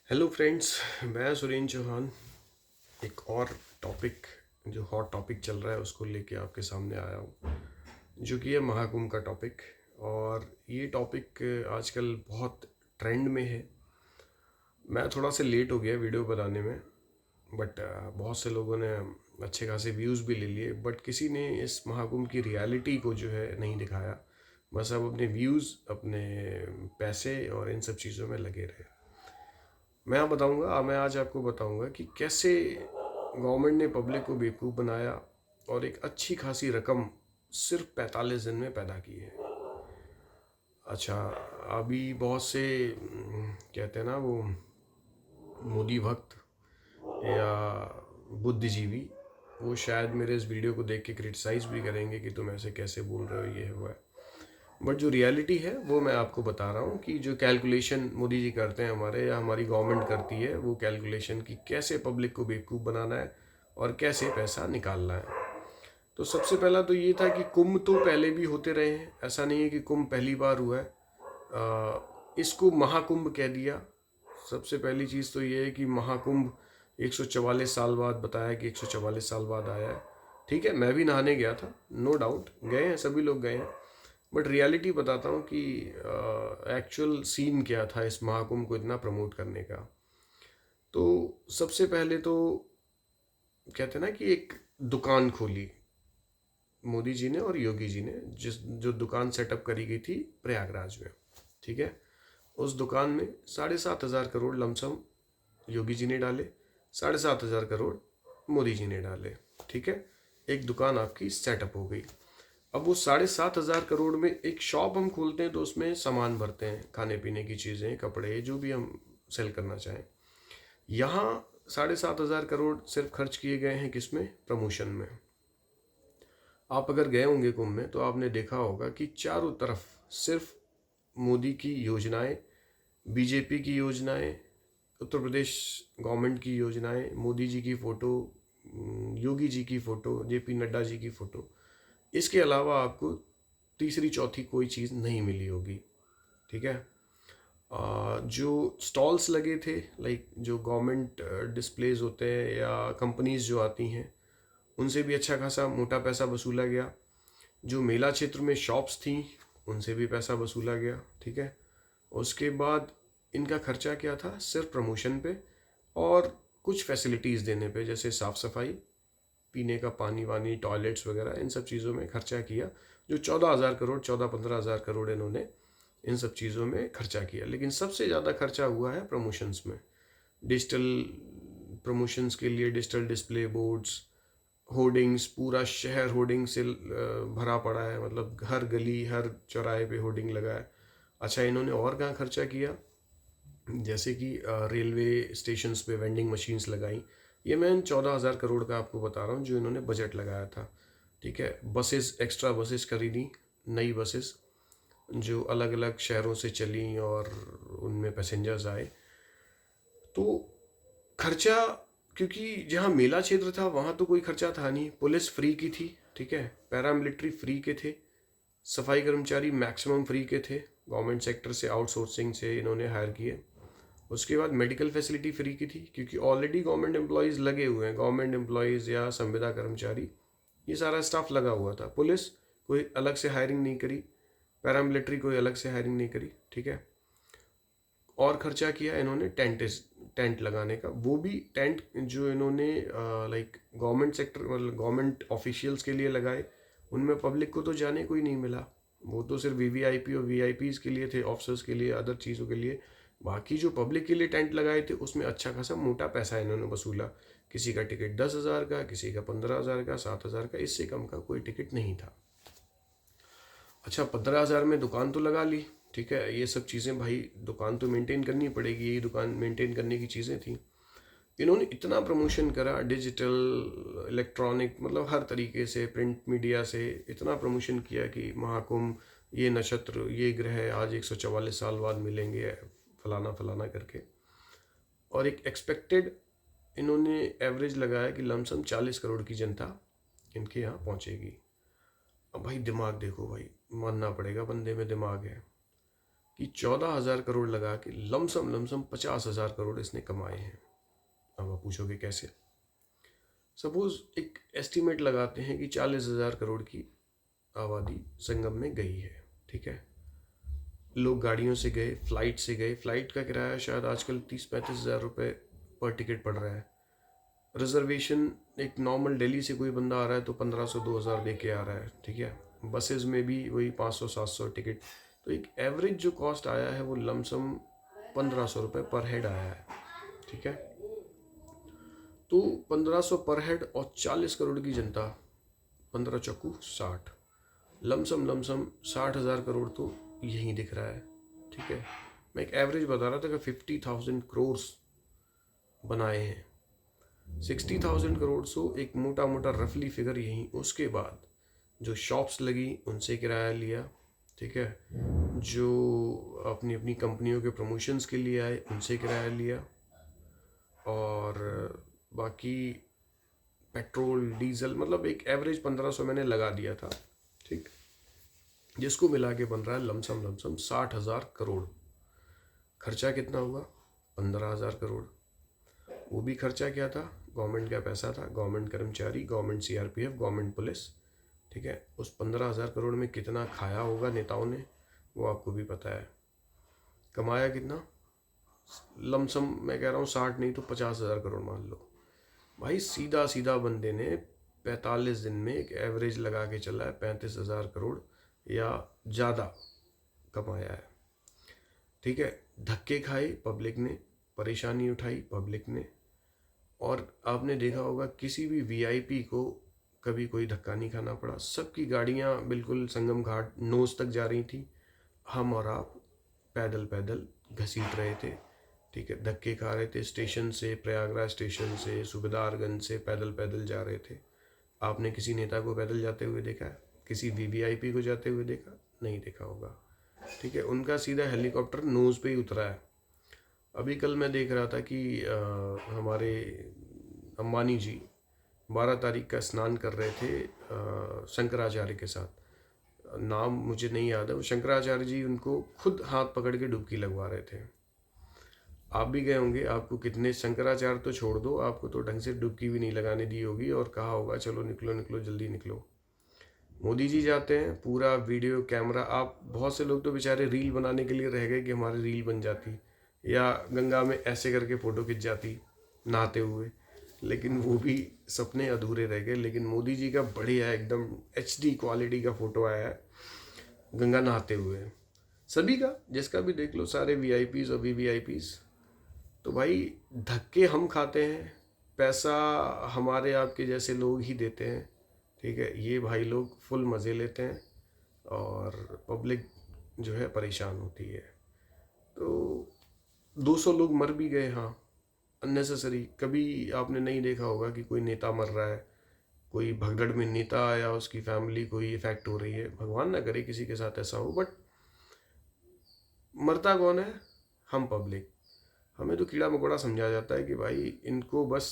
Hello friends. मैं सुरेंद्र चौहान एक और टॉपिक जो हॉट टॉपिक चल रहा है उसको लेके आपके सामने आया हूँ, जो कि है महाकुंभ का टॉपिक। और ये टॉपिक आजकल बहुत ट्रेंड में है। मैं थोड़ा सा लेट हो गया वीडियो बनाने में, बट बहुत से लोगों ने अच्छे खासे व्यूज़ भी ले लिए, बट किसी ने इस महाकुंभ की रियलिटी को जो है नहीं दिखाया। बस अब अपने व्यूज़, अपने पैसे और इन सब चीज़ों में लगे रहे। मैं आज आपको बताऊंगा कि कैसे गवर्नमेंट ने पब्लिक को बेवकूफ़ बनाया और एक अच्छी खासी रकम सिर्फ 45 दिन में पैदा की है। अच्छा, अभी बहुत से कहते हैं ना वो मोदी भक्त या बुद्धिजीवी, वो शायद मेरे इस वीडियो को देख के क्रिटिसाइज भी करेंगे कि तुम ऐसे कैसे बोल रहे हो, ये हुआ है। बट जो रियलिटी है वो मैं आपको बता रहा हूँ कि जो कैलकुलेशन मोदी जी करते हैं हमारे या हमारी गवर्नमेंट करती है, वो कैलकुलेशन की कैसे पब्लिक को बेवकूफ़ बनाना है और कैसे पैसा निकालना है। तो सबसे पहला तो ये था कि कुंभ तो पहले भी होते रहे हैं, ऐसा नहीं है कि कुंभ पहली बार हुआ है। इसको महाकुंभ कह दिया। सबसे पहली चीज़ तो ये है कि महाकुंभ 144 साल बाद बताया कि 144 साल बाद आया है। ठीक है, मैं भी नहाने गया था, नो डाउट गए हैं, सभी लोग गए हैं। बट रियलिटी बताता हूँ कि एक्चुअल सीन क्या था इस महाकुंभ को इतना प्रमोट करने का। तो सबसे पहले तो कहते हैं ना कि एक दुकान खोली मोदी जी ने और योगी जी ने, जिस जो दुकान सेटअप करी गई थी प्रयागराज में। ठीक है, उस दुकान में 7,500 करोड़ लमसम योगी जी ने डाले, 7,500 करोड़ मोदी जी ने डाले। ठीक है, एक दुकान आपकी सेटअप हो गई। अब वो 7,500 करोड़ में एक शॉप हम खोलते हैं तो उसमें सामान भरते हैं, खाने पीने की चीज़ें, कपड़े, जो भी हम सेल करना चाहें। यहाँ 7,500 करोड़ सिर्फ खर्च किए गए हैं किसमें? प्रमोशन में। आप अगर गए होंगे कुंभ में तो आपने देखा होगा कि चारों तरफ सिर्फ मोदी की योजनाएं, बीजेपी की योजनाएं, उत्तर प्रदेश गवर्नमेंट की योजनाएं, मोदी जी की फ़ोटो, योगी जी की फ़ोटो, जेपी नड्डा जी की फ़ोटो। इसके अलावा आपको तीसरी चौथी कोई चीज़ नहीं मिली होगी। ठीक है, जो स्टॉल्स लगे थे, लाइक जो गवर्नमेंट डिस्प्लेज होते हैं या कंपनीज जो आती हैं, उनसे भी अच्छा खासा मोटा पैसा वसूला गया। जो मेला क्षेत्र में शॉप्स थी, उनसे भी पैसा वसूला गया। ठीक है, उसके बाद इनका खर्चा क्या था? सिर्फ प्रमोशन पे और कुछ फैसिलिटीज़ देने पे, जैसे साफ़ सफाई, पीने का पानी वानी, टॉयलेट्स वगैरह, इन सब चीज़ों में खर्चा किया। जो 14,000 करोड़, 14-15 हज़ार करोड़ इन्होंने इन सब चीज़ों में खर्चा किया। लेकिन सबसे ज़्यादा खर्चा हुआ है प्रमोशंस में। डिजिटल प्रमोशंस के लिए डिजिटल डिस्प्ले बोर्ड्स, होर्डिंग्स, पूरा शहर होर्डिंग से भरा पड़ा है, मतलब हर गली हर चौराहे पे होर्डिंग लगा है। अच्छा, इन्होंने और कहाँ खर्चा किया? जैसे कि रेलवे स्टेशंस पे वेंडिंग मशीन्स लगाई। ये मैं 14,000 करोड़ का आपको बता रहा हूँ जो इन्होंने बजट लगाया था। ठीक है, बसेस, एक्स्ट्रा बसेस खरीदी, नई बसेस जो अलग अलग शहरों से चली और उनमें पैसेंजर्स आए। तो खर्चा, क्योंकि जहाँ मेला क्षेत्र था वहाँ तो कोई खर्चा था नहीं, पुलिस फ्री की थी। ठीक है, पैरामिलिट्री फ्री के थे, सफाई कर्मचारी मैक्सिमम फ्री के थे, गवर्नमेंट सेक्टर से आउटसोर्सिंग से इन्होंने हायर किए। उसके बाद मेडिकल फैसिलिटी फ्री की थी, क्योंकि ऑलरेडी गवर्नमेंट एम्प्लॉयज़ लगे हुए हैं, गवर्नमेंट एम्प्लॉयज़ या संविदा कर्मचारी, ये सारा स्टाफ लगा हुआ था। पुलिस कोई अलग से हायरिंग नहीं करी, पैरामिलिट्री कोई अलग से हायरिंग नहीं करी। ठीक है, और खर्चा किया इन्होंने टेंट लगाने का। वो भी टेंट जो इन्होंने लाइक गवर्नमेंट सेक्टर, मतलब गवर्नमेंट ऑफिशियल्स के लिए लगाए, उनमें पब्लिक को तो जाने को ही नहीं मिला। वो तो सिर्फ वीवीआईपी और वीआईपीज के लिए थे, ऑफिसर्स के लिए, अदर चीज़ों के लिए। बाकी जो पब्लिक के लिए टेंट लगाए थे उसमें अच्छा खासा मोटा पैसा इन्होंने वसूला। किसी का टिकट 10,000 का, किसी का 15,000 का, 7,000 का, इससे कम का कोई टिकट नहीं था। अच्छा, 15,000 में दुकान तो लगा ली। ठीक है, ये सब चीज़ें भाई दुकान तो मेंटेन करनी पड़ेगी, यही दुकान मेंटेन करने की चीज़ें थी। इन्होंने इतना प्रमोशन करा, डिजिटल, इलेक्ट्रॉनिक, मतलब हर तरीके से, प्रिंट मीडिया से इतना प्रमोशन किया कि महाकुंभ, ये नक्षत्र, ये ग्रह आज 144 साल बाद मिलेंगे, फलाना फलाना करके। और एक एक्सपेक्टेड इन्होंने एवरेज लगाया कि लमसम 40 करोड़ की जनता इनके यहाँ पहुँचेगी। अब भाई दिमाग देखो भाई, मानना पड़ेगा बंदे में दिमाग है। कि 14,000 करोड़ लगा के लमसम 50,000 करोड़ इसने कमाए हैं। अब आप पूछोगे कैसे? सपोज एक एस्टीमेट लगाते हैं कि 40,000 करोड़ की आबादी संगम में गई है, ठीक है। लोग गाड़ियों से गए, फ्लाइट से गए, फ्लाइट का किराया शायद आजकल 30-35 हज़ार रुपये पर टिकट पड़ रहा है। रिजर्वेशन एक नॉर्मल दिल्ली से कोई बंदा आ रहा है तो 1500-2000 दे के आ रहा है, ठीक है। बसेस में भी वही 500-700 टिकट। तो एक एवरेज जो कॉस्ट आया है वो लमसम 1500 रुपये पर हेड आया है, ठीक है। तो 1500 पर हेड और 40 करोड़ की जनता, 15 चक्कू 60, लमसम 60,000 करोड़ तो यहीं दिख रहा है, ठीक है। मैं एक एवरेज बता रहा था कि 50,000 करोड़ बनाए हैं। 60,000 करोड़ सो एक मोटा मोटा रफली फिगर यहीं। उसके बाद जो शॉप्स लगी उनसे किराया लिया, ठीक है। जो अपनी अपनी कंपनियों के प्रमोशंस के लिए आए उनसे किराया लिया, और बाकी पेट्रोल डीजल, मतलब एक एवरेज 1500 मैंने लगा दिया था, ठीक। जिसको मिला के बन रहा है लमसम 60,000 करोड़। खर्चा कितना हुआ? 15,000 करोड़। वो भी खर्चा क्या था? गवर्नमेंट का पैसा था, गवर्नमेंट कर्मचारी, गवर्नमेंट सीआरपीएफ, गवर्नमेंट पुलिस, ठीक है। उस 15,000 करोड़ में कितना खाया होगा नेताओं ने वो आपको भी पता है। कमाया कितना? लमसम मैं कह रहा हूँ 60 नहीं तो 50,000 करोड़ मान लो। भाई सीधा सीधा बंदे ने 45 दिन में एक एवरेज लगा के चला है 35,000 करोड़ या ज़्यादा कमाया है, ठीक है। धक्के खाए पब्लिक ने, परेशानी उठाई पब्लिक ने। और आपने देखा होगा किसी भी वीआईपी को कभी कोई धक्का नहीं खाना पड़ा। सबकी गाड़ियाँ बिल्कुल संगम घाट नोज तक जा रही थी। हम और आप पैदल पैदल घसीट रहे थे, ठीक है। धक्के खा रहे थे, स्टेशन से, प्रयागराज स्टेशन से, सूबेदारगंज से पैदल पैदल जा रहे थे। आपने किसी नेता को पैदल जाते हुए देखा है? किसी वीवीआईपी को जाते हुए देखा? नहीं देखा होगा, ठीक है। उनका सीधा हेलीकॉप्टर नोज़ पे ही उतरा है। अभी कल मैं देख रहा था कि हमारे अंबानी जी 12 तारीख का स्नान कर रहे थे शंकराचार्य के साथ। नाम मुझे नहीं याद है। वो शंकराचार्य जी उनको खुद हाथ पकड़ के डुबकी लगवा रहे थे। आप भी गए होंगे, आपको कितने, शंकराचार्य तो छोड़ दो, आपको तो ढंग से डुबकी भी नहीं लगाने दी होगी और कहा होगा चलो निकलो निकलो जल्दी निकलो। मोदी जी जाते हैं, पूरा वीडियो कैमरा। आप बहुत से लोग तो बेचारे रील बनाने के लिए रह गए कि हमारी रील बन जाती, या गंगा में ऐसे करके फ़ोटो खिंच जाती नहाते हुए, लेकिन वो भी सपने अधूरे रह गए। लेकिन मोदी जी का बढ़िया एकदम HD क्वालिटी का फ़ोटो आया है गंगा नहाते हुए। सभी का, जिसका भी देख लो, सारे VIPs और VVIPs। तो भाई धक्के हम खाते हैं, पैसा हमारे आपके जैसे लोग ही देते हैं, ठीक है। ये भाई लोग फुल मज़े लेते हैं और पब्लिक जो है परेशान होती है। तो 200 लोग मर भी गए, हाँ, अननेसेसरी। कभी आपने नहीं देखा होगा कि कोई नेता मर रहा है, कोई भगदड़ में नेता या उसकी फैमिली कोई इफेक्ट हो रही है। भगवान ना करे किसी के साथ ऐसा हो, बट मरता कौन है? हम पब्लिक। हमें तो कीड़ा मकोड़ा समझा जाता है कि भाई इनको बस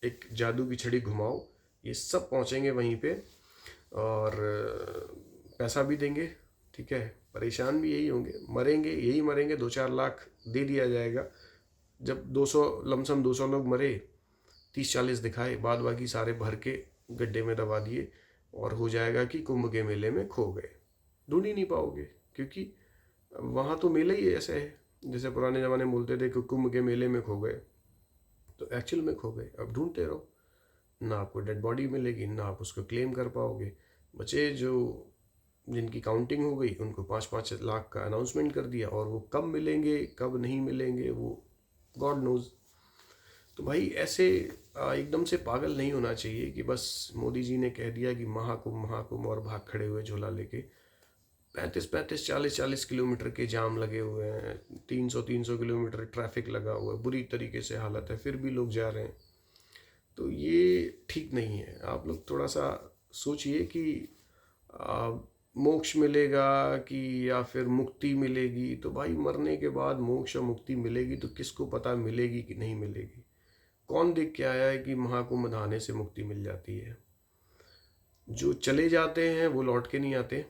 एक जादू की छड़ी घुमाओ, ये सब पहुंचेंगे वहीं पे और पैसा भी देंगे, ठीक है। परेशान भी यही होंगे, मरेंगे यही मरेंगे, 2-4 लाख दे दिया जाएगा। जब 200 लमसम 200 लोग मरे, 30-40 दिखाए, बाद बाकी सारे भर के गड्ढे में दबा दिए और हो जाएगा कि कुंभ के मेले में खो गए। ढूंढ ही नहीं पाओगे, क्योंकि वहाँ तो मेला ही ऐसे है। जैसे पुराने ज़माने में बोलते थे कि कुंभ के मेले में खो गए, तो एक्चुअल में खो गए। अब ढूंढते रहो, ना आपको डेड बॉडी मिलेगी, ना आप उसको क्लेम कर पाओगे। बचे जो जिनकी काउंटिंग हो गई उनको 5-5 लाख का अनाउंसमेंट कर दिया, और वो कब मिलेंगे कब नहीं मिलेंगे वो गॉड नोज। तो भाई ऐसे एकदम से पागल नहीं होना चाहिए कि बस मोदी जी ने कह दिया कि महाकुंभ महाकुंभ और भाग खड़े हुए झोला लेके। 35-35 40-40 किलोमीटर के जाम लगे हुए हैं, 300-300 किलोमीटर ट्रैफिक लगा हुआ है, बुरी तरीके से हालत है, फिर भी लोग जा रहे हैं। तो ये ठीक नहीं है। आप लोग थोड़ा सा सोचिए कि मोक्ष मिलेगा कि या फिर मुक्ति मिलेगी। तो भाई मरने के बाद मोक्ष और मुक्ति मिलेगी तो किसको पता मिलेगी कि नहीं मिलेगी? कौन देख के आया है कि महाकुंभ नहाने से मुक्ति मिल जाती है? जो चले जाते हैं वो लौट के नहीं आते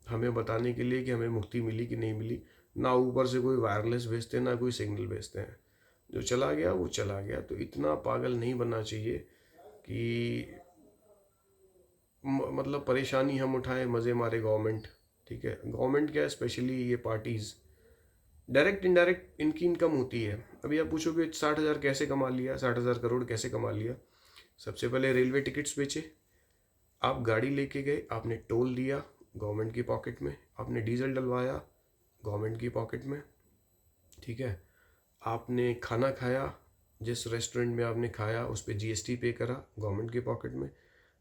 हमें बताने के लिए कि हमें मुक्ति मिली कि नहीं मिली। ना ऊपर से कोई वायरलेस भेजते हैं ना कोई सिग्नल भेजते हैं। जो चला गया वो चला गया। तो इतना पागल नहीं बनना चाहिए कि मतलब परेशानी हम उठाएं, मज़े मारे गवर्नमेंट। ठीक है, गवर्नमेंट क्या है, स्पेशली ये पार्टीज़ डायरेक्ट इनडायरेक्ट इनकी इनकम होती है। अभी आप पूछोगे 60,000 कैसे कमा लिया, 60,000 करोड़ कैसे कमा लिया। सबसे पहले रेलवे टिकट्स बेचे, आप गाड़ी लेके गए, आपने टोल दिया गवर्नमेंट की पॉकेट में, आपने डीजल डलवाया गवर्नमेंट की पॉकेट में। ठीक है, आपने खाना खाया, जिस रेस्टोरेंट में आपने खाया उस पर जीएसटी पे करा गवर्नमेंट की पॉकेट में।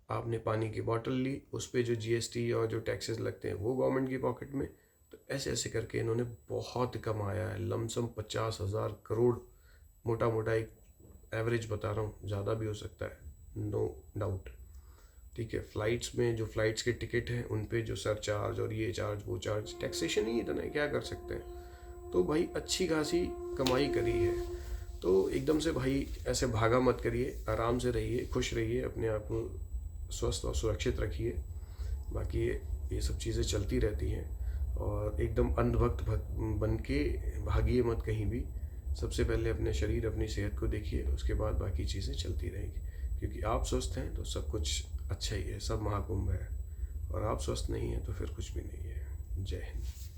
आपने पानी की बोतल ली, उस पर जो जीएसटी और जो टैक्सेस लगते हैं वो गवर्नमेंट की पॉकेट में। तो ऐसे ऐसे करके इन्होंने बहुत कमाया है, लमसम 50,000 करोड़। मोटा मोटा एक एवरेज बता रहा हूँ, ज़्यादा भी हो सकता है, नो डाउट। ठीक है, फ़्लाइट्स में जो फ़्लाइट्स के टिकट हैं उन पे जो सरचार्ज और ये चार्ज वो चार्ज, टैक्सेशन ही इतना है, क्या कर सकते हैं। तो भाई अच्छी खासी कमाई करी है। तो एकदम से भाई ऐसे भागा मत करिए, आराम से रहिए, खुश रहिए, अपने आप को स्वस्थ और सुरक्षित रखिए। बाकी ये सब चीज़ें चलती रहती हैं। और एकदम अंधभक्त बन के भागिए मत कहीं भी। सबसे पहले अपने शरीर अपनी सेहत को देखिए, उसके बाद बाकी चीज़ें चलती रहेंगी। क्योंकि आप स्वस्थ हैं तो सब कुछ अच्छा ही है, सब महाकुंभ है। और आप स्वस्थ नहीं हैं तो फिर कुछ भी नहीं है। जय हिंद।